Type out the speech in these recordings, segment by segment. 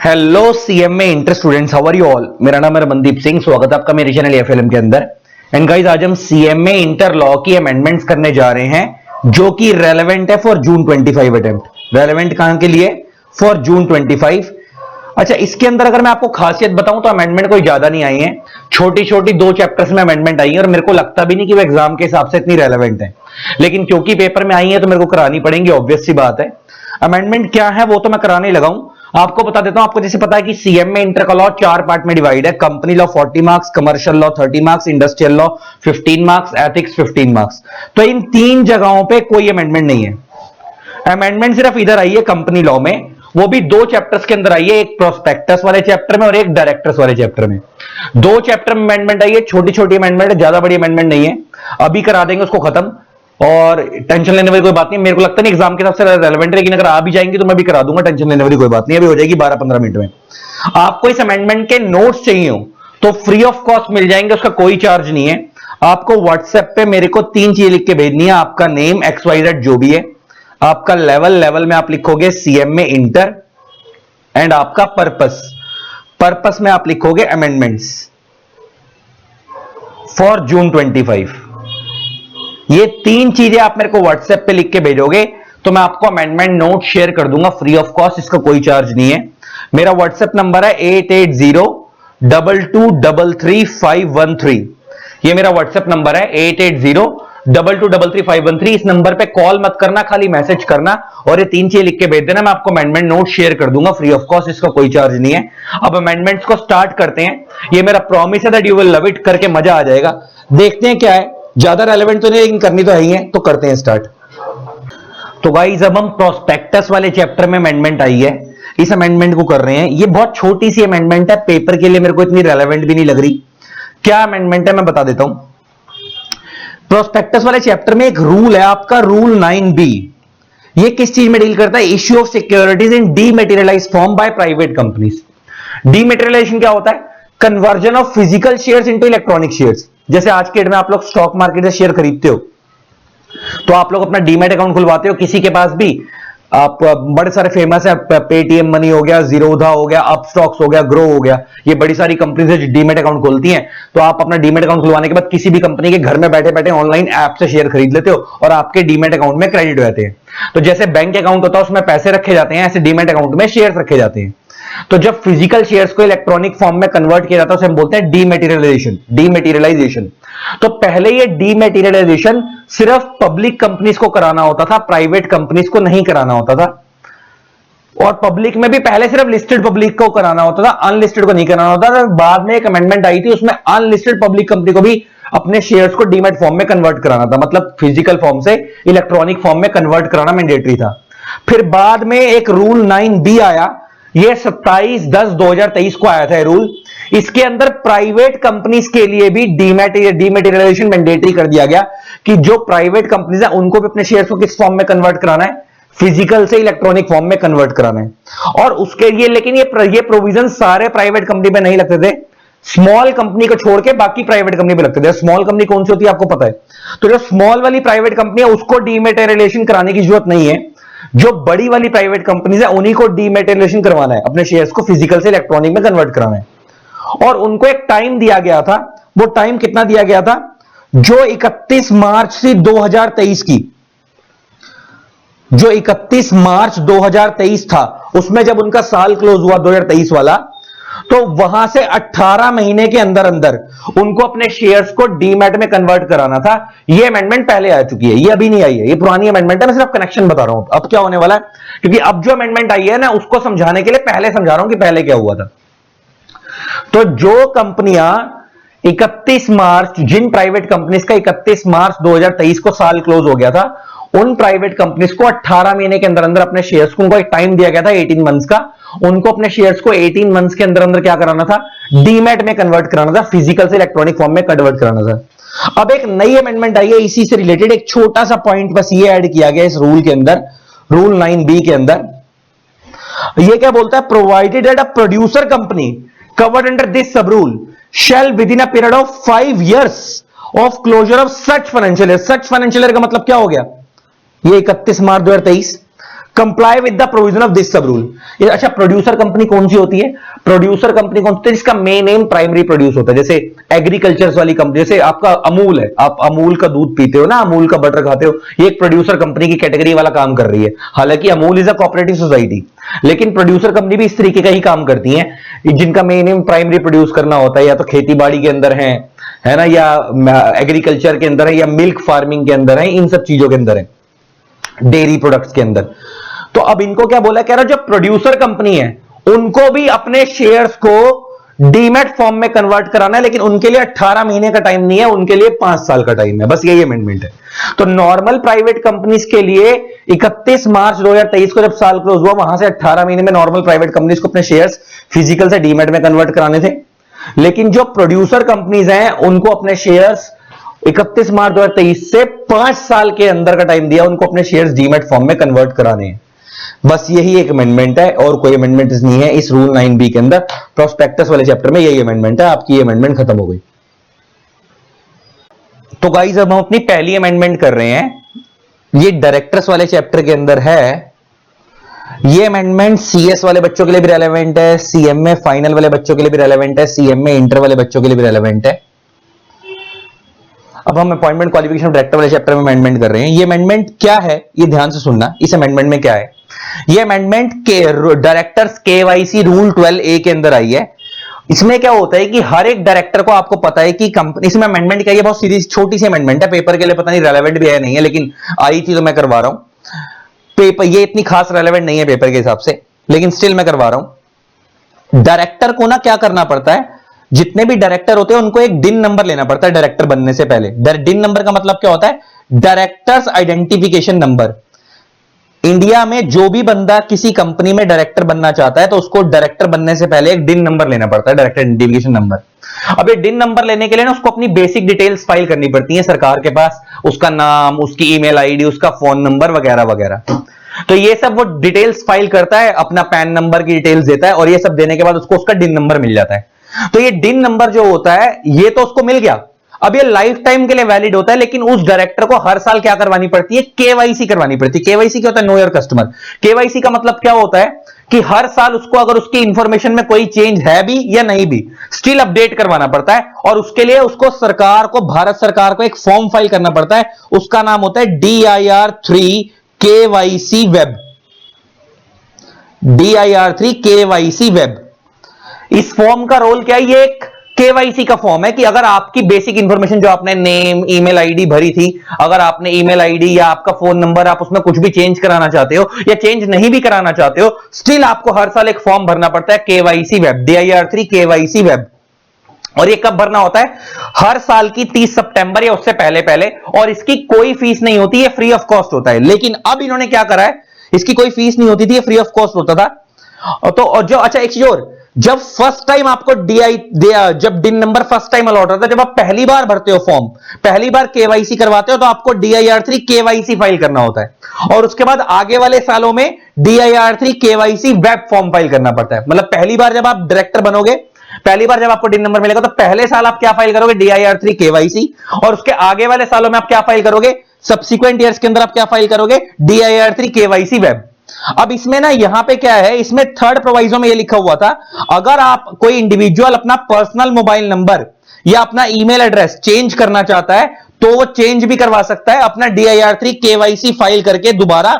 Hello CMA inter students, how are you all. मेरा नाम है मनदीप सिंह। स्वागत है आपका मेरे चैनल एफएलएम के अंदर। एंड गाइस, आज हम सीएमए इंटर लॉ की अमेंडमेंट्स करने जा रहे हैं जो कि रेलेवेंट है फॉर जून 25 अटेम्प्ट। रेलेवेंट कहां के लिए? फॉर जून 25। अच्छा, इसके अंदर अगर मैं आपको खासियत बताऊं तो अमेंडमेंट कोई ज्यादा नहीं आई है, छोटी छोटी 2 चैप्टर्स में अमेंडमेंट आई है और मेरे को लगता भी नहीं कि वो एग्जाम के हिसाब से इतनी रेलेवेंट है, लेकिन क्योंकि पेपर में आई है तो मेरे को करानी पड़ेंगी, ऑब्वियस सी बात है। अमेंडमेंट क्या है वो तो मैं कराने लगा हूं। आपको बता देता हूं, आपको जैसे पता है कि सीएमए इंटर का लॉ 4 पार्ट में डिवाइड है। Company law 40 marks, commercial law 30 marks, industrial law 15 marks, ethics 15 marks. तो इन 3 जगहों पे कोई अमेंडमेंट नहीं है। अमेंडमेंट सिर्फ इधर आई है कंपनी लॉ में, वो भी 2 चैप्टर्स के अंदर आई है, एक प्रोस्पेक्टस वाले चैप्टर में और एक डायरेक्टर्स वाले चैप्टर में। 2 चैप्टर में अमेंडमेंट आई है, छोटी छोटी अमेंडमेंट है, ज्यादा बड़ी अमेंडमेंट नहीं है। अभी करा देंगे उसको खत्म और टेंशन लेने वाली कोई बात नहीं। मेरे को लगता नहीं एग्जाम के हिसाब से रेलेवेंट है, लेकिन अगर आ भी जाएंगे तो मैं भी करा दूंगा, टेंशन लेने वाली कोई बात नहीं। अभी हो जाएगी 12-15 मिनट में। आपको इस अमेंडमेंट के नोट्स चाहिए हो तो फ्री ऑफ कॉस्ट मिल जाएंगे, उसका कोई चार्ज नहीं है। आपको व्हाट्सएप पे मेरे को 3 चीजें लिख के भेजनी है। आपका नेम XYZ जो भी है, आपका लेवल में आप लिखोगे सीएमए इंटर, एंड आपका पर्पस में आप लिखोगे अमेंडमेंट्स फॉर जून 25। ये 3 चीजें आप मेरे को व्हाट्सएप पे लिख के भेजोगे तो मैं आपको अमेंडमेंट नोट शेयर कर दूंगा फ्री ऑफ कॉस्ट, इसका कोई चार्ज नहीं है। मेरा व्हाट्सएप नंबर है 8802233513। ये मेरा व्हाट्सएप नंबर है 8802233513। इस नंबर पे कॉल मत करना, खाली मैसेज करना और ये 3 चीजें लिख के भेज देना। मैं आपको अमेंडमेंट नोट शेयर कर दूंगा फ्री ऑफ कॉस्ट, इसका कोई चार्ज नहीं है। अब अमेंडमेंट्स को स्टार्ट करते हैं। ये मेरा प्रॉमिस है that you will love it, करके मजा आ जाएगा। देखते हैं क्या है, ज्यादा रेलेवेंट तो नहीं लेकिन करनी तो है ही है, तो करते हैं स्टार्ट। तो गाइस, अब हम प्रोस्पेक्टस वाले चैप्टर में अमेंडमेंट आई है, इस अमेंडमेंट को कर रहे हैं। ये बहुत छोटी सी अमेंडमेंट है, पेपर के लिए मेरे को इतनी रेलेवेंट भी नहीं लग रही। क्या अमेंडमेंट है मैं बता देता हूं। प्रोस्पेक्टस वाले चैप्टर में एक रूल है आपका, रूल 9B। ये किस चीज में डील करता है? Issue of securities in dematerialized form by private companies. Dematerialization क्या होता है? Conversion of physical shares into electronic shares. जैसे आज के डेट में आप लोग स्टॉक मार्केट से शेयर खरीदते हो तो आप लोग अपना डीमैट अकाउंट खुलवाते हो, किसी के पास भी। आप बड़े सारे फेमस है, पेटीएम मनी हो गया, जीरोधा हो गया, अपस्टॉक्स हो गया, ग्रो हो गया, ये बड़ी सारी कंपनीज डीमैट अकाउंट खोलती हैं। तो आप अपना डीमैट अकाउंट खुलवाने के बाद किसी भी कंपनी के घर में बैठे बैठे ऑनलाइन ऐप से शेयर खरीद लेते हो और आपके डीमैट अकाउंट में क्रेडिट हो जाते हैं। तो जैसे बैंक अकाउंट होता है उसमें पैसे रखे जाते हैं, ऐसे डीमैट अकाउंट में शेयर रखे जाते हैं। तो जब फिजिकल शेयर्स को इलेक्ट्रॉनिक फॉर्म में कन्वर्ट किया जाता है उसे हम बोलते हैं डीमेटेरियलाइजेशन। तो पहले ये डीमेटेरियलाइजेशन सिर्फ पब्लिक कंपनीज को कराना होता था, प्राइवेट कंपनीज को नहीं कराना होता था। और पब्लिक में भी पहले सिर्फ लिस्टेड पब्लिक को कराना होता था, अनलिस्टेड को नहीं कराना होता था। बाद में एक अमेंडमेंट आई थी, उसमें अनलिस्टेड पब्लिक कंपनी को भी अपने शेयर्स को डीमैट फॉर्म में कन्वर्ट कराना था, मतलब फिजिकल फॉर्म से इलेक्ट्रॉनिक फॉर्म में कन्वर्ट कराना मैंडेटरी था। फिर बाद में एक रूल 9B आया, ये 27/10/2023 को आया था रूल। इसके अंदर प्राइवेट कंपनीज के लिए भी डीमेटेरियलाइजेशन मैंडेटरी कर दिया गया कि जो प्राइवेट कंपनीज है उनको भी अपने शेयर्स को किस फॉर्म में कन्वर्ट कराना है? फिजिकल से इलेक्ट्रॉनिक फॉर्म में कन्वर्ट कराना है। और उसके लिए लेकिन ये प्रोविजन सारे प्राइवेट कंपनी पे नहीं लगते थे, स्मॉल कंपनी को छोड़ के बाकी प्राइवेट कंपनी पे लगते थे। स्मॉल कंपनी कौन सी होती है आपको पता है? तो जो स्मॉल वाली प्राइवेट कंपनी है उसको डीमेटेरियलाइजेशन कराने की जरूरत नहीं है। जो बड़ी वाली प्राइवेट कंपनीज है उन्हीं को डीमेटेरियलाइजेशन करवाना है, अपने शेयर्स को फिजिकल से इलेक्ट्रॉनिक में कन्वर्ट कराना है। और उनको एक टाइम दिया गया था। वो टाइम कितना दिया गया था? जो 31 मार्च से 2023 की, जो 31 मार्च 2023 था, उसमें जब उनका साल क्लोज हुआ 2023 वाला, तो वहां से 18 महीने के अंदर अंदर उनको अपने शेयर्स को डीमैट में कन्वर्ट कराना था। ये अमेंडमेंट पहले आ चुकी है, ये अभी नहीं आई है, ये पुरानी अमेंडमेंट है। मैं सिर्फ कनेक्शन बता रहा हूं अब क्या होने वाला है, क्योंकि अब जो अमेंडमेंट आई है ना उसको समझाने के लिए पहले समझा रहा हूं कि पहले क्या हुआ था। तो जो कंपनियां 31 मार्च, जिन प्राइवेट कंपनीज का 31 मार्च 2023 को साल क्लोज हो गया था, उन प्राइवेट कंपनीज को 18 महीने के अंदर अंदर अपने शेयर्स को, उनको एक टाइम दिया गया था 18 मंथ्स का, उनको अपने शेयर्स को 18 मंथ्स के अंदर अंदर क्या कराना था? डीमैट में कन्वर्ट कराना था, फिजिकल से इलेक्ट्रॉनिक फॉर्म में कन्वर्ट कराना था। अब एक नई अमेंडमेंट आई है, इसी से रिलेटेड एक छोटा सा पॉइंट बस ये ऐड किया गया इस रूल के अंदर, रूल 9B के अंदर। ये क्या बोलता है? Provided that a producer company covered under this sub rule shall within a period of 5 years of closure of such financial year। such financial year का मतलब क्या हो गया? ये 31 मार्च 2023 comply with the provision of this सब rule. अच्छा, producer company कौन सी होती है? प्रोड्यूसर कंपनी कौन सी है? जिसका मेन एम प्राइमरी प्रोड्यूस होता है। जैसे एग्रीकल्चर वाली कंपनी, जैसे आपका अमूल है, आप अमूल का दूध पीते हो ना, अमूल का बटर खाते हो, ये एक प्रोड्यूसर कंपनी की कैटेगरी वाला काम कर रही है। हालांकि Amul is a cooperative society, लेकिन प्रोड्यूसर कंपनी भी इस तरीके का ही काम करती है, जिनका मेन एम प्राइमरी प्रोड्यूस करना होता है, या तो खेती बाड़ी के अंदर है ना, या एग्रीकल्चर के अंदर है, या मिल्क फार्मिंग के अंदर है, इन सब चीजों के अंदर है, डेयरी प्रोडक्ट्स के अंदर। तो अब इनको क्या बोला, कह रहा जो प्रोड्यूसर कंपनी है उनको भी अपने शेयर्स को डीमैट फॉर्म में कन्वर्ट कराना है, लेकिन उनके लिए 18 महीने का टाइम नहीं है, उनके लिए 5 साल का टाइम है, बस यही अमेंडमेंट है। तो नॉर्मल प्राइवेट कंपनीज के लिए 31 मार्च 2023 को जब साल क्लोज हुआ, वहां से 18 महीने में नॉर्मल प्राइवेट कंपनीज को अपने शेयर्स फिजिकल से डीमैट में कन्वर्ट कराने थे। लेकिन जो प्रोड्यूसर कंपनीज हैं उनको अपने शेयर्स 31 मार्च 2023 से 5 साल के अंदर का टाइम दिया, उनको अपने शेयर्स डीमैट फॉर्म में कन्वर्ट कराने हैं। बस यही एक अमेंडमेंट है और कोई अमेंडमेंट नहीं है इस रूल 9B के अंदर। प्रोस्पेक्टस वाले चैप्टर में यही अमेंडमेंट है, आपकी ये अमेंडमेंट खत्म हो गई। तो गाइस अब हम अपनी पहली अमेंडमेंट कर रहे हैं, ये डायरेक्टर्स वाले चैप्टर के अंदर है। ये अमेंडमेंट CS वाले बच्चों के लिए भी रेलेवेंट है, CMA फाइनल वाले बच्चों के लिए भी रेलेवेंट है, CMA इंटर वाले बच्चों के लिए भी रेलेवेंट है। अब हम अपॉइंटमेंट क्वालिफिकेशन डायरेक्टर वाले चैप्टर में अमेंडमेंट कर रहे हैं। ये अमेंडमेंट क्या है, ये ध्यान से सुनना। इस अमेंडमेंट में क्या है, ये अमेंडमेंट के डायरेक्टर्स KYC रूल 12A के अंदर आई है। इसमें क्या होता है कि हर एक डायरेक्टर को, आपको पता है कि कंपनी, इसमें अमेंडमेंट क्या है, बहुत सीरीज छोटी सी अमेंडमेंट है, पेपर के लिए पता नहीं रेलेवेंट भी है नहीं है, लेकिन आई थी तो मैं करवा रहा हूं। पेपर ये इतनी खास रेलेवेंट नहीं है पेपर के हिसाब से, लेकिन स्टिल मैं करवा रहा हूं। डायरेक्टर को ना क्या करना पड़ता है, जितने भी डायरेक्टर होते हैं उनको एक डिन नंबर लेना पड़ता है डायरेक्टर बनने से पहले। डिन नंबर का मतलब क्या होता है, डायरेक्टर्स आइडेंटिफिकेशन नंबर। इंडिया में जो भी बंदा किसी कंपनी में डायरेक्टर बनना चाहता है तो उसको डायरेक्टर बनने से पहले एक डिन नंबर लेना पड़ता है, डायरेक्टर आइडेंटिफिकेशन नंबर। अब ये डिन नंबर लेने के लिए ना उसको अपनी बेसिक डिटेल्स फाइल करनी पड़ती है सरकार के पास, उसका नाम, उसकी ईमेल आईडी, उसका फोन नंबर वगैरह वगैरह। तो ये सब वो डिटेल्स फाइल करता है, अपना पैन नंबर की डिटेल्स देता है, और ये सब देने के बाद उसको उसका डिन नंबर मिल जाता है। तो ये डिन नंबर जो होता है ये तो उसको मिल गया, अब ये लाइफ टाइम के लिए वैलिड होता है, लेकिन उस डायरेक्टर को हर साल क्या करवानी पड़ती है, KYC करवानी पड़ती है। KYC क्या होता है, नो योर कस्टमर। KYC का मतलब क्या होता है कि हर साल उसको अगर उसकी इंफॉर्मेशन में कोई चेंज है भी या नहीं भी, स्टिल अपडेट करवाना पड़ता है, और उसके लिए उसको सरकार को, भारत सरकार को एक फॉर्म फाइल करना पड़ता है, उसका नाम होता है DIR3 KYC web. DIR3 KYC web. इस फॉर्म का रोल क्या है, ये एक KYC का फॉर्म है कि अगर आपकी बेसिक इंफॉर्मेशन जो आपने नेम, ईमेल आईडी भरी थी, अगर आपने ईमेल आईडी या आपका फोन नंबर आप उसमें कुछ भी चेंज कराना चाहते हो या चेंज नहीं भी कराना चाहते हो, स्टिल आपको हर साल एक फॉर्म भरना पड़ता है KYC web, DIR3 KYC web. और ये कब भरना होता है, हर साल की 30 सितंबर या उससे पहले पहले, और इसकी कोई फीस नहीं होती, ये फ्री ऑफ कॉस्ट होता है। लेकिन अब इन्होंने क्या करा है, इसकी कोई फीस नहीं होती थी, ये फ्री ऑफ कॉस्ट होता था। तो और जो, अच्छा एक चीज और, जब फर्स्ट टाइम आपको जब डिन नंबर फर्स्ट टाइम अलॉट होता है, जब आप पहली बार भरते हो फॉर्म, पहली बार KYC करवाते हो, तो आपको DIR3 KYC फाइल करना होता है, और उसके बाद आगे वाले सालों में DIR3 KYC web form file करना पड़ता है। मतलब पहली बार जब आप डायरेक्टर बनोगे, पहली बार जब आपको डिन नंबर मिलेगा, तो पहले साल आप क्या फाइल करोगे, DIR3 KYC, और उसके आगे वाले सालों में आप क्या फाइल करोगे, सब्सिक्वेंट ईयर्स के अंदर आप क्या फाइल करोगे, DIR3 KYC वेब। अब इसमें ना यहां पे क्या है, इसमें थर्ड प्रोवाइजो में ये लिखा हुआ था, अगर आप कोई इंडिविजुअल अपना पर्सनल मोबाइल नंबर या अपना ईमेल एड्रेस चेंज करना चाहता है तो वो चेंज भी करवा सकता है अपना DIR3 KYC फाइल करके दोबारा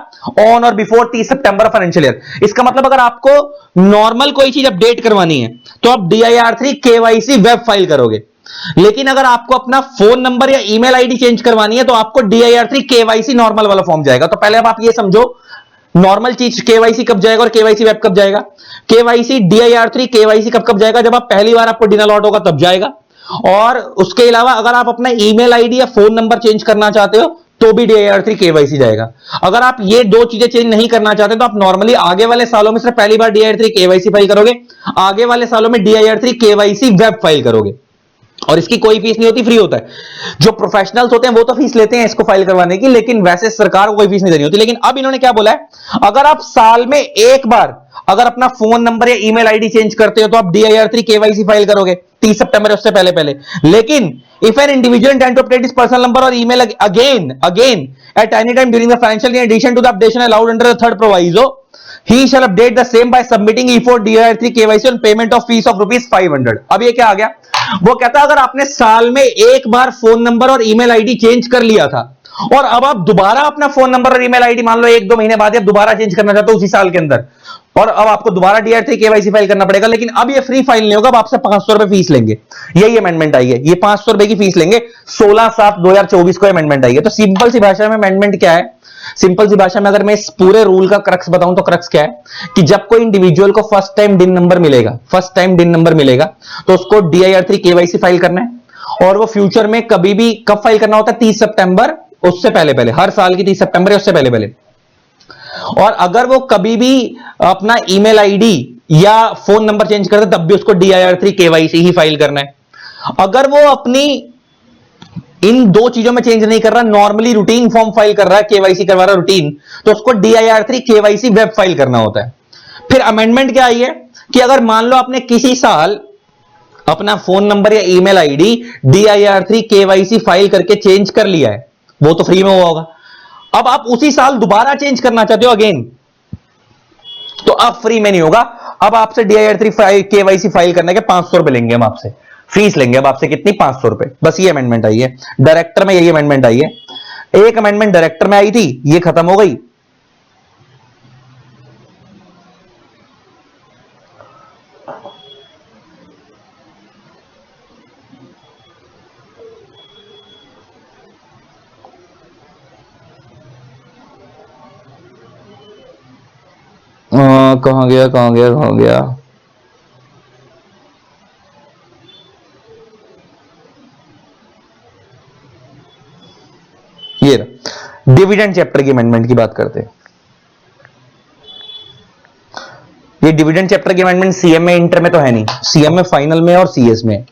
ऑन और बिफोर 30 सितंबर फाइनेंशियल ईयर। इसका मतलब अगर आपको नॉर्मल कोई चीज अपडेट करवानी है तो आप DIR3 KYC वेब फाइल करोगे, लेकिन अगर आपको अपना फोन नंबर या ईमेल आईडी चेंज करवानी है तो आपको DIR3 KYC नॉर्मल वाला फॉर्म जाएगा। तो पहले अब आप ये समझो, नॉर्मल चीज KYC कब जाएगा और KYC वेब कब जाएगा। KYC DIR3 KYC कब कब जाएगा, जब आप पहली बार आपको डिन अलॉट होगा तब जाएगा, और उसके अलावा अगर आप अपना ईमेल आईडी या फोन नंबर चेंज करना चाहते हो तो भी DIR3 KYC जाएगा। अगर आप ये दो चीजें चेंज नहीं करना चाहते तो आप नॉर्मली आगे वाले सालों में सिर्फ पहली बार DIR3 KYC फाइल करोगे, आगे वाले सालों में DIR3 KYC वेब फाइल करोगे। और इसकी कोई फीस नहीं होती, फ्री होता है। जो प्रोफेशनल्स होते हैं वो तो फीस लेते हैं इसको फाइल करवाने की, लेकिन वैसे सरकार को कोई फीस नहीं देनी होती। लेकिन अब इन्होंने क्या बोला है, अगर आप साल में एक बार अगर अपना फोन नंबर या ईमेल आईडी चेंज करते हो तो आप DIR3 KYC फाइल करोगे 30 सितंबर उससे पहले पहले। लेकिन if an individual intent to update his personal number और email again at any time during the financial year, in addition to the updation allowed under the third proviso, he shall update the same by submitting E4 DIR3 KYC on payment of fees of ₹500। अब ये क्या आ गया, वो कहता है अगर आपने साल में एक बार फोन नंबर और ईमेल आईडी चेंज कर लिया था और अब आप दोबारा अपना फोन नंबर और ईमेल आईडी मान लो 1-2 महीने बाद आप दोबारा चेंज करना चाहते हो उसी साल के अंदर, और अब आपको दोबारा DIR3 KYC फाइल करना पड़ेगा, लेकिन अब ये फ्री फाइल नहीं होगा, अब आपसे 500 रुपए फीस लेंगे। यही अमेंडमेंट आई है, ये 500 रुपए की फीस लेंगे। 16/7/2024 को अमेंडमेंट आई है। तो सिंपल सी भाषा में अमेंडमेंट क्या है, सिंपल सी भाषा में अगर मैं इस पूरे रूल का क्रक्स बताऊं तो क्रक्स क्या है कि जब कोई इंडिविजुअल को फर्स्ट टाइम डिन नंबर मिलेगा तो उसको DIR3 KYC फाइल करना है, और वो फ्यूचर में कभी भी कब फाइल करना होता है, 30 सितंबर उससे पहले पहले, हर साल की 30 सितंबर उससे पहले पहले। और अगर वो कभी भी अपना ईमेल आईडी या फोन नंबर चेंज करते तब भी उसको DIR3 KYC ही फाइल करना है। अगर वो अपनी इन दो चीजों में चेंज नहीं कर रहा, नॉर्मली रूटीन फॉर्म फाइल कर रहा है, KYC करवा रहा है रूटीन, तो उसको DIR3 KYC वेब फाइल करना होता है। फिर अमेंडमेंट क्या आई है कि अगर मान लो आपने किसी साल अपना फोन नंबर या email ID DIR3 KYC file करके चेंज कर लिया है, वो तो फ्री में हुआ होगा। अब आप उसी साल दोबारा चेंज करना चाहते हो अगेन, तो अब फ्री में नहीं होगा, अब आपसे DIR3 KYC फाइल करने के 500 रुपए लेंगे हम आपसे, फीस लेंगे अब आपसे कितनी, 500 रुपए। बस ये अमेंडमेंट आई है, डायरेक्टर में यही अमेंडमेंट आई है। एक अमेंडमेंट डायरेक्टर में आई थी, ये खत्म हो गई। कहां गया ये डिविडेंड चैप्टर की अमेंडमेंट की बात करते हैं। ये डिविडेंड चैप्टर की अमेंडमेंट CM में इंटर में तो है नहीं, CM में फाइनल में और CS में।